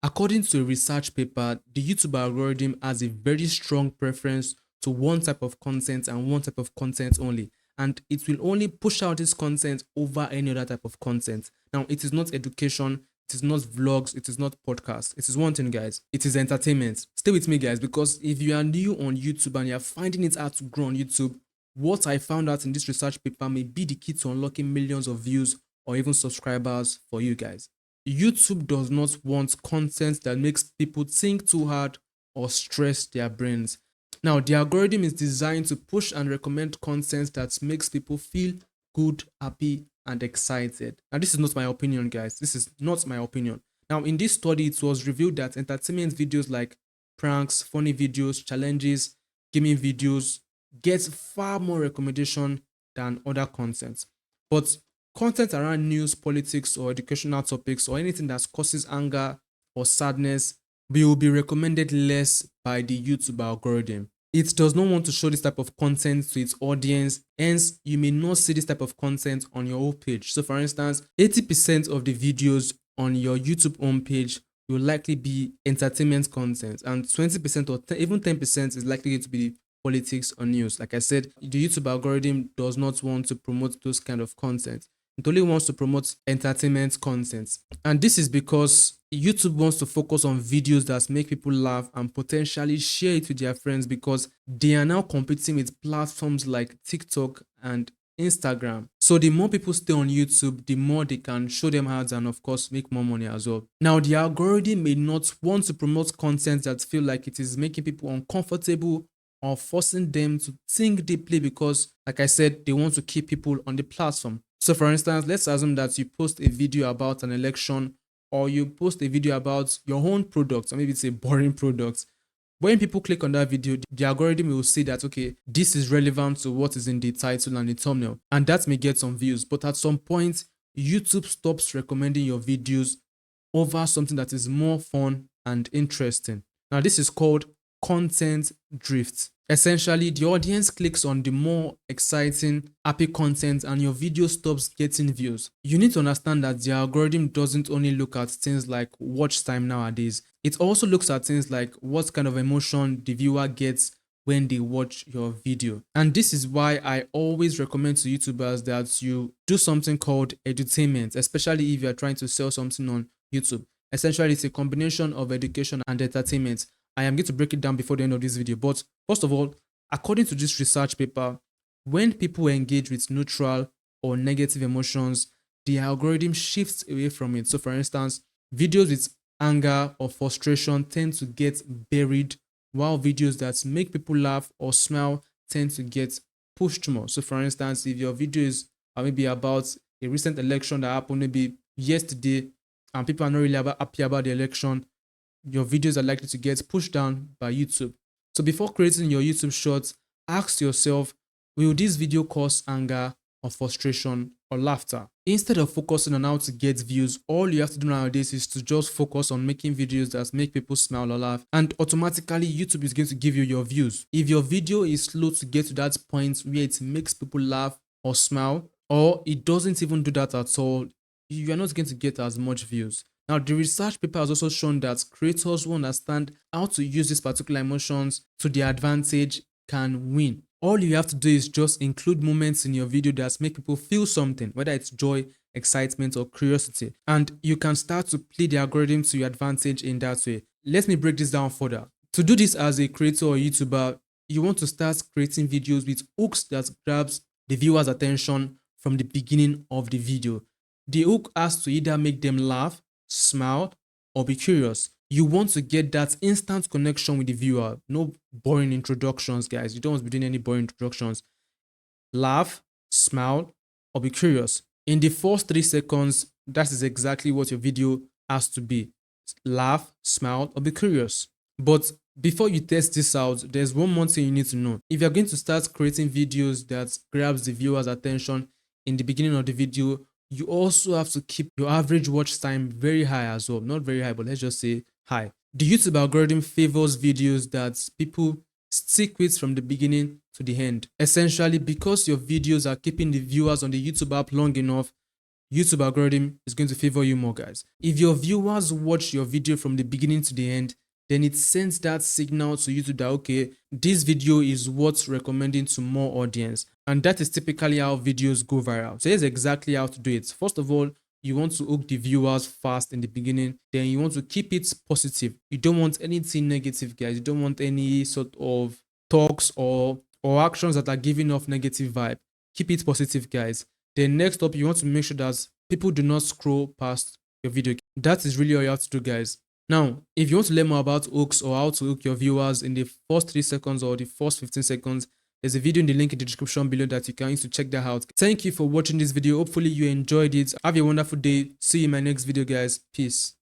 According to a research paper, the YouTube algorithm has a very strong preference to one type of content and one type of content only. And it will only push out this content over any other type of content. Now, it is not education, it is not vlogs, it is not podcasts. It is one thing, guys. It is entertainment. Stay with me, guys, because if you are new on YouTube and you're finding it hard to grow on YouTube, what I found out in this research paper may be the key to unlocking millions of views or even subscribers for you guys. YouTube does not want content that makes people think too hard or stress their brains. Now, the algorithm is designed to push and recommend content that makes people feel good, happy, and excited. And this is not my opinion, guys. This is not my opinion. Now, in this study, it was revealed that entertainment videos like pranks, funny videos, challenges, gaming videos get far more recommendation than other content. But content around news, politics, or educational topics, or anything that causes anger or sadness will be recommended less by the YouTube algorithm. It does not want to show this type of content to its audience, hence, you may not see this type of content on your home page. So, for instance, 80% of the videos on your YouTube homepage will likely be entertainment content, and 20% or even 10% is likely to be politics or news. Like I said, the YouTube algorithm does not want to promote those kind of content. It only wants to promote entertainment content. And this is because YouTube wants to focus on videos that make people laugh and potentially share it with their friends, because they are now competing with platforms like TikTok and Instagram. So the more people stay on YouTube, the more they can show them ads and of course make more money as well. Now, the algorithm may not want to promote content that feel like it is making people uncomfortable or forcing them to think deeply, because, like I said, they want to keep people on the platform. So, for instance, let's assume that you post a video about an election, or you post a video about your own product, or maybe it's a boring product. When people click on that video, the algorithm will say that, okay, this is relevant to what is in the title and the thumbnail, and that may get some views. But at some point, YouTube stops recommending your videos over something that is more fun and interesting. Now, this is called content drift. Essentially, the audience clicks on the more exciting, happy content and your video stops getting views. You need to understand that the algorithm doesn't only look at things like watch time nowadays. It also looks at things like what kind of emotion the viewer gets when they watch your video. And this is why I always recommend to YouTubers that you do something called edutainment, especially if you're trying to sell something on YouTube. Essentially, it's a combination of education and entertainment. I am going to break it down before the end of this video. But first of all, according to this research paper, when people engage with neutral or negative emotions, the algorithm shifts away from it. So, for instance, videos with anger or frustration tend to get buried, while videos that make people laugh or smile tend to get pushed more. So, for instance, if your video is maybe about a recent election that happened maybe yesterday and people are not really happy about the election, your videos are likely to get pushed down by YouTube. So before creating your YouTube shorts, ask yourself, will this video cause anger or frustration or laughter? Instead of focusing on how to get views, all you have to do nowadays is to just focus on making videos that make people smile or laugh, and automatically YouTube is going to give you your views. If your video is slow to get to that point where it makes people laugh or smile, or it doesn't even do that at all, you are not going to get as much views. Now, the research paper has also shown that creators who understand how to use these particular emotions to their advantage can win. All you have to do is just include moments in your video that make people feel something, whether it's joy, excitement, or curiosity. And you can start to play the algorithm to your advantage in that way. Let me break this down further. To do this as a creator or YouTuber, you want to start creating videos with hooks that grabs the viewer's attention from the beginning of the video. The hook has to either make them laugh, smile, or be curious. You want to get that instant connection with the viewer. No boring introductions, guys. You don't want to be doing any boring introductions. Laugh, smile, or be curious. In the first 3 seconds, that is exactly what your video has to be. Laugh, smile, or be curious. But before you test this out, there's one more thing you need to know. If you're going to start creating videos that grabs the viewer's attention in the beginning of the video, you also have to keep your average watch time very high as well. Not very high, but let's just say high. The YouTube algorithm favors videos that people stick with from the beginning to the end. Essentially, because your videos are keeping the viewers on the YouTube app long enough, YouTube algorithm is going to favor you more, guys. If your viewers watch your video from the beginning to the end, then it sends that signal to YouTube that, okay, this video is what's recommending to more audience. And that is typically how videos go viral. So here's exactly how to do it. First of all, you want to hook the viewers fast in the beginning. Then you want to keep it positive. You don't want anything negative, guys. You don't want any sort of talks or actions that are giving off negative vibe. Keep it positive, guys. Then next up, you want to make sure that people do not scroll past your video. That is really all you have to do, guys. Now, if you want to learn more about hooks or how to hook your viewers in the first 3 seconds or the first 15 seconds, there's a video in the link in the description below that you can use to check that out. Thank you for watching this video. Hopefully you enjoyed it. Have a wonderful day. See you in my next video, guys. Peace.